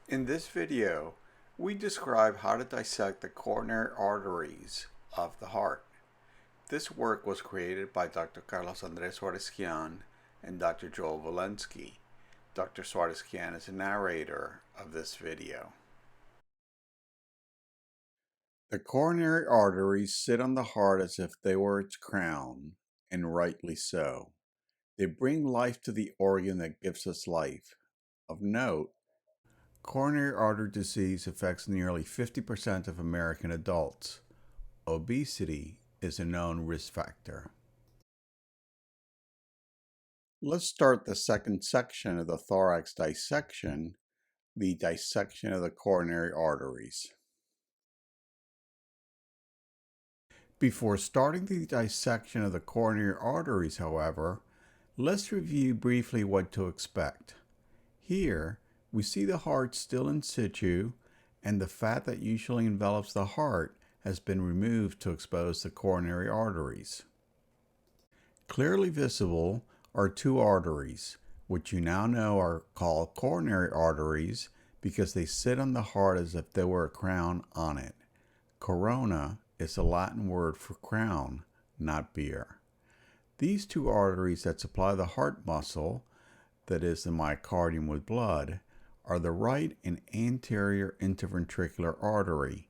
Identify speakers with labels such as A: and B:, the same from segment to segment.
A: In this video, we describe how to dissect the coronary arteries of the heart. This work was created by Dr. Carlos Andres Suarez-Quian and Dr. Joel Walensky. Dr. Suarez-Quian is the narrator of this video. The coronary arteries sit on the heart as if they were its crown, and rightly so. They bring life to the organ that gives us life. Of note, coronary artery disease affects nearly 50% of American adults. Obesity is a known risk factor. Let's start the second section of the thorax dissection, the dissection of the coronary arteries. Before starting the dissection of the coronary arteries, however, let's review briefly what to expect. Here, we see the heart still in situ, and the fat that usually envelops the heart has been removed to expose the coronary arteries. Clearly visible are two arteries, which you now know are called coronary arteries because they sit on the heart as if there were a crown on it. Corona is a Latin word for crown, not beer. These two arteries that supply the heart muscle, that is the myocardium with blood, are the right and anterior interventricular artery.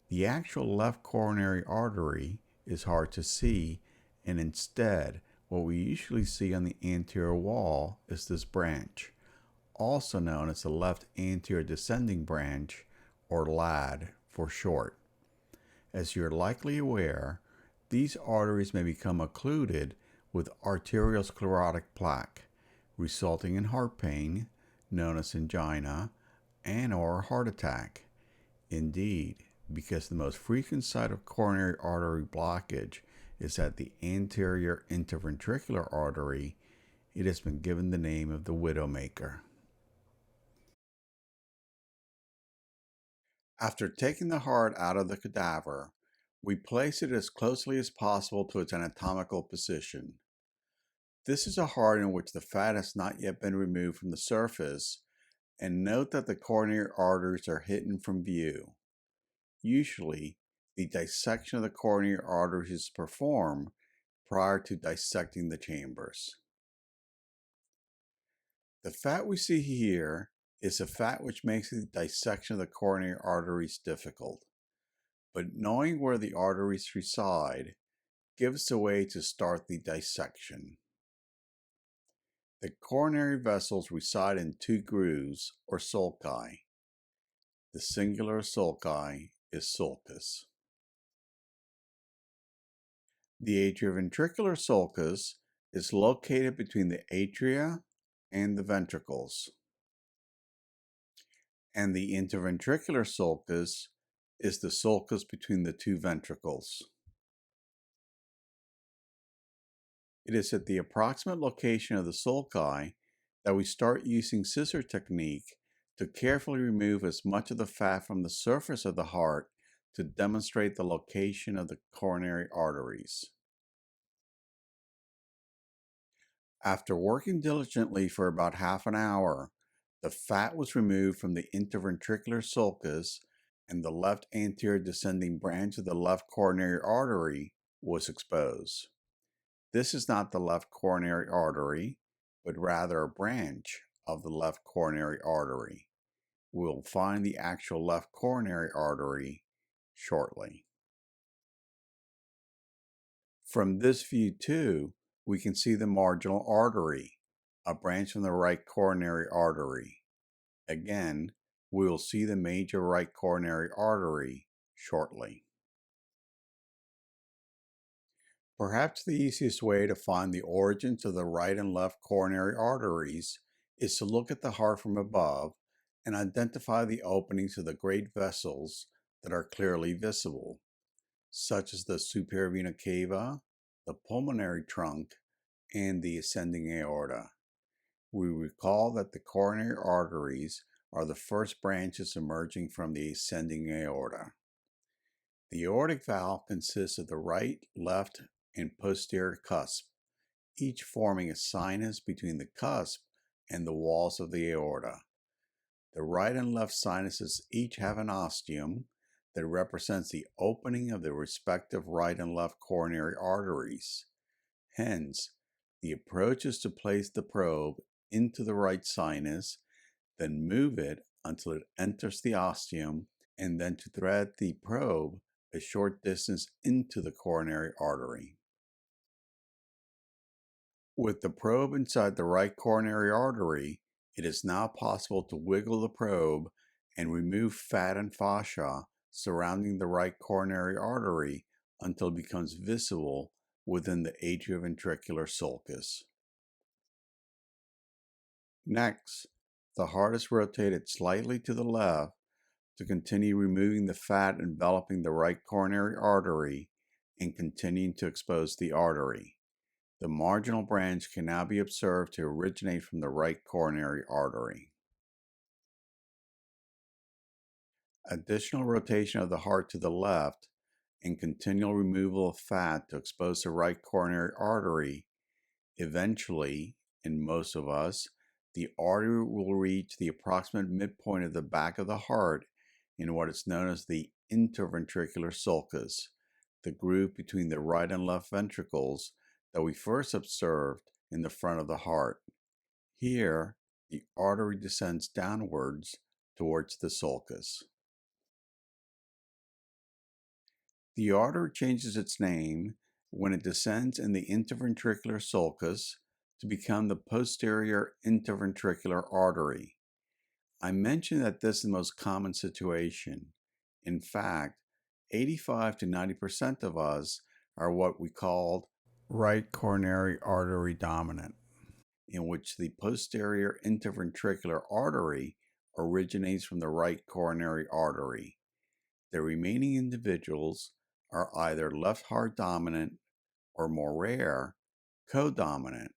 A: The actual left coronary artery is hard to see, and instead, what we usually see on the anterior wall is this branch, also known as the left anterior descending branch, or LAD for short. As you're likely aware, these arteries may become occluded with arteriosclerotic plaque, resulting in heart pain, known as angina, and/or heart attack. Indeed, because the most frequent site of coronary artery blockage is at the anterior interventricular artery, it has been given the name of the widowmaker. After taking the heart out of the cadaver, we place it as closely as possible to its anatomical position. This is a heart in which the fat has not yet been removed from the surface, and note that the coronary arteries are hidden from view. Usually, the dissection of the coronary arteries is performed prior to dissecting the chambers. The fat we see here is the fat which makes the dissection of the coronary arteries difficult. But knowing where the arteries reside gives the way to start the dissection. The coronary vessels reside in two grooves, or sulci. The singular sulci is sulcus. The atrioventricular sulcus is located between the atria and the ventricles. And the interventricular sulcus is the sulcus between the two ventricles. It is at the approximate location of the sulci that we start using scissor technique to carefully remove as much of the fat from the surface of the heart to demonstrate the location of the coronary arteries. After working diligently for about half an hour, the fat was removed from the interventricular sulcus and the left anterior descending branch of the left coronary artery was exposed. This is not the left coronary artery, but rather a branch of the left coronary artery. We'll find the actual left coronary artery shortly. From this view too, we can see the marginal artery, a branch from the right coronary artery. Again, we will see the major right coronary artery shortly. Perhaps the easiest way to find the origins of the right and left coronary arteries is to look at the heart from above and identify the openings of the great vessels that are clearly visible, such as the superior vena cava, the pulmonary trunk, and the ascending aorta. We recall that the coronary arteries are the first branches emerging from the ascending aorta. The aortic valve consists of the right, left, and posterior cusp, each forming a sinus between the cusp and the walls of the aorta. The right and left sinuses each have an ostium that represents the opening of the respective right and left coronary arteries. Hence, the approach is to place the probe into the right sinus, then move it until it enters the ostium, and then to thread the probe a short distance into the coronary artery. With the probe inside the right coronary artery, it is now possible to wiggle the probe and remove fat and fascia surrounding the right coronary artery until it becomes visible within the atrioventricular sulcus. Next, the heart is rotated slightly to the left to continue removing the fat enveloping the right coronary artery and continuing to expose the artery. The marginal branch can now be observed to originate from the right coronary artery. Additional rotation of the heart to the left and continual removal of fat to expose the right coronary artery. Eventually, in most of us, the artery will reach the approximate midpoint of the back of the heart in what is known as the interventricular sulcus, the groove between the right and left ventricles that we first observed in the front of the heart. Here, the artery descends downwards towards the sulcus. The artery changes its name when it descends in the interventricular sulcus to become the posterior interventricular artery. I mentioned that this is the most common situation. In fact, 85 to 90% of us are what we call right coronary artery dominant, in which the posterior interventricular artery originates from the right coronary artery. The remaining individuals are either left heart dominant or, more rare, codominant,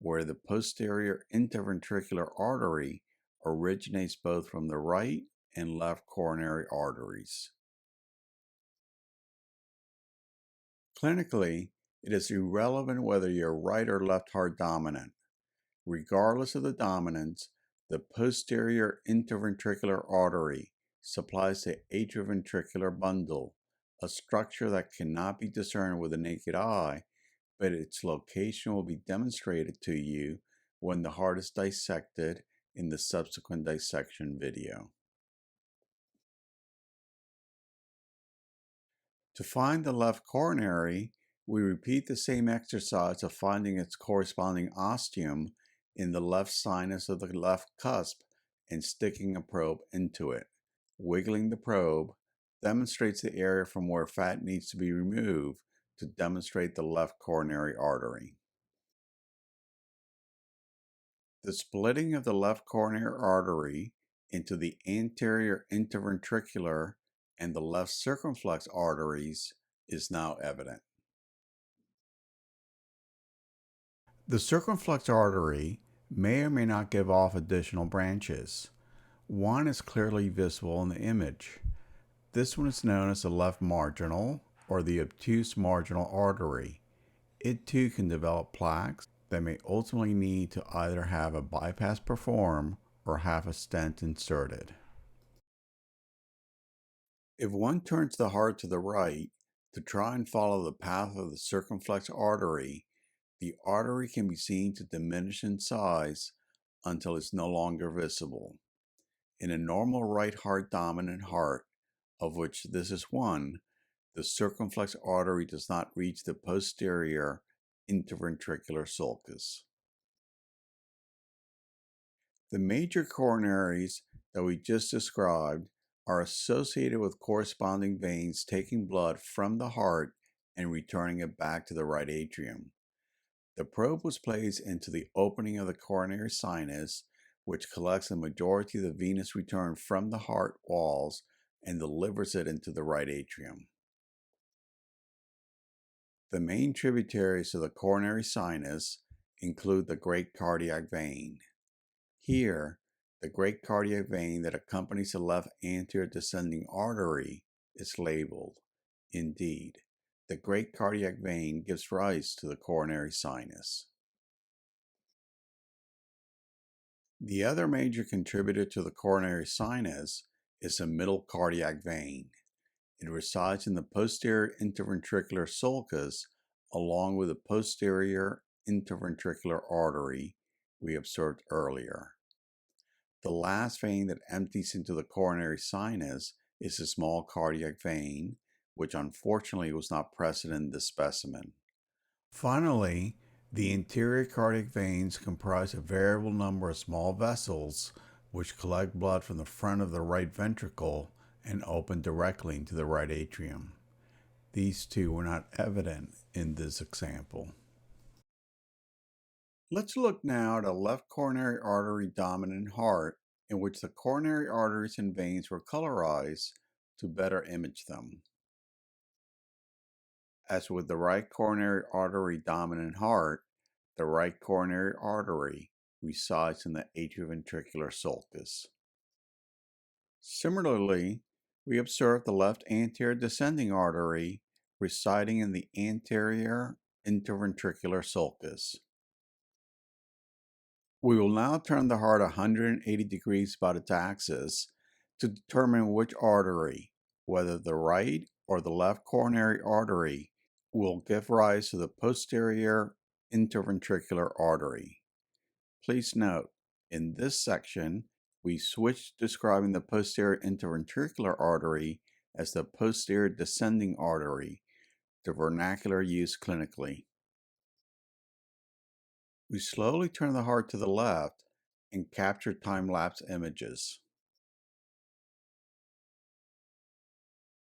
A: where the posterior interventricular artery originates both from the right and left coronary arteries. Clinically, it is irrelevant whether you're right or left heart dominant. Regardless of the dominance, the posterior interventricular artery supplies the atrioventricular bundle, a structure that cannot be discerned with the naked eye, but its location will be demonstrated to you when the heart is dissected in the subsequent dissection video. To find the left coronary, we repeat the same exercise of finding its corresponding ostium in the left sinus of the left cusp and sticking a probe into it. Wiggling the probe demonstrates the area from where fat needs to be removed to demonstrate the left coronary artery. The splitting of the left coronary artery into the anterior interventricular and the left circumflex arteries is now evident. The circumflex artery may or may not give off additional branches. One is clearly visible in the image. This one is known as the left marginal or the obtuse marginal artery. It too can develop plaques that may ultimately need to either have a bypass performed or have a stent inserted. If one turns the heart to the right to try and follow the path of the circumflex artery, the artery can be seen to diminish in size until it's no longer visible. In a normal right heart dominant heart, of which this is one, the circumflex artery does not reach the posterior interventricular sulcus. The major coronaries that we just described are associated with corresponding veins taking blood from the heart and returning it back to the right atrium. The probe was placed into the opening of the coronary sinus, which collects the majority of the venous return from the heart walls and delivers it into the right atrium. The main tributaries of the coronary sinus include the great cardiac vein. Here, the great cardiac vein that accompanies the left anterior descending artery is labeled. Indeed, the great cardiac vein gives rise to the coronary sinus. The other major contributor to the coronary sinus is the middle cardiac vein. It resides in the posterior interventricular sulcus along with the posterior interventricular artery we observed earlier. The last vein that empties into the coronary sinus is the small cardiac vein, which unfortunately was not present in this specimen. Finally, the interior cardiac veins comprise a variable number of small vessels which collect blood from the front of the right ventricle and open directly into the right atrium. These two were not evident in this example. Let's look now at a left coronary artery dominant heart in which the coronary arteries and veins were colorized to better image them. As with the right coronary artery dominant heart, the right coronary artery resides in the atrioventricular sulcus. Similarly, we observe the left anterior descending artery residing in the anterior interventricular sulcus. We will now turn the heart 180 degrees about its axis to determine which artery, whether the right or the left coronary artery, will give rise to the posterior interventricular artery. Please note, in this section, we switched describing the posterior interventricular artery as the posterior descending artery, the vernacular used clinically. We slowly turn the heart to the left and capture time-lapse images.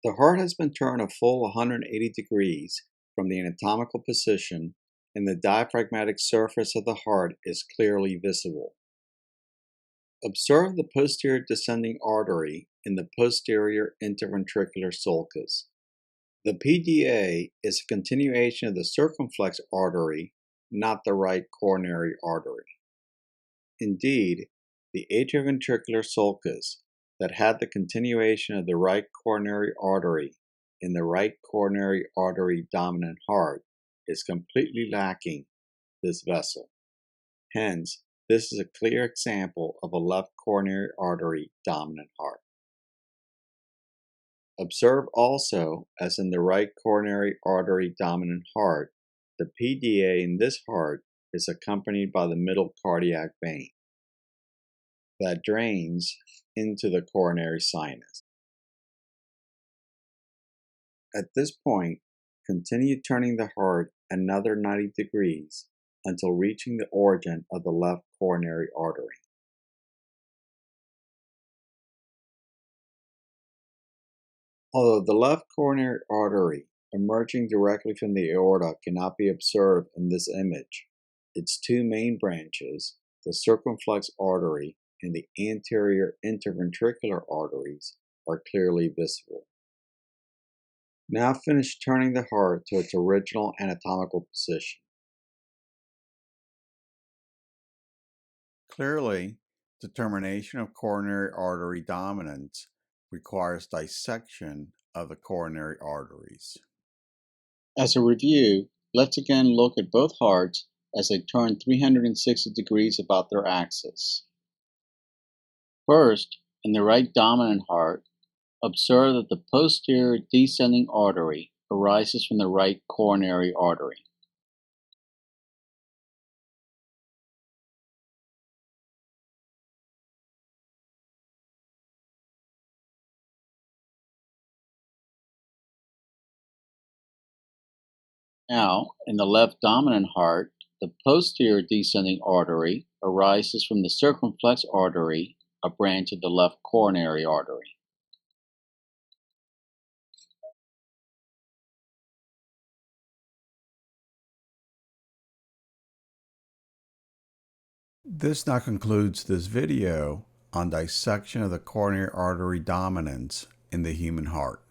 A: The heart has been turned a full 180 degrees from the anatomical position, and the diaphragmatic surface of the heart is clearly visible. Observe the posterior descending artery in the posterior interventricular sulcus. The PDA is a continuation of the circumflex artery, not the right coronary artery. Indeed, the atrioventricular sulcus that had the continuation of the right coronary artery in the right coronary artery dominant heart is completely lacking this vessel. Hence, this is a clear example of a left coronary artery dominant heart. Observe also, as in the right coronary artery dominant heart, the PDA in this heart is accompanied by the middle cardiac vein that drains into the coronary sinus. At this point, continue turning the heart another 90 degrees until reaching the origin of the left coronary artery. Although the left coronary artery emerging directly from the aorta cannot be observed in this image, its two main branches, the circumflex artery and the anterior interventricular arteries, are clearly visible. Now finish turning the heart to its original anatomical position. Clearly, determination of coronary artery dominance requires dissection of the coronary arteries. As a review, let's again look at both hearts as they turn 360 degrees about their axis. First, in the right dominant heart, observe that the posterior descending artery arises from the right coronary artery. Now, in the left dominant heart, the posterior descending artery arises from the circumflex artery, a branch of the left coronary artery. This now concludes this video on dissection of the coronary artery dominance in the human heart.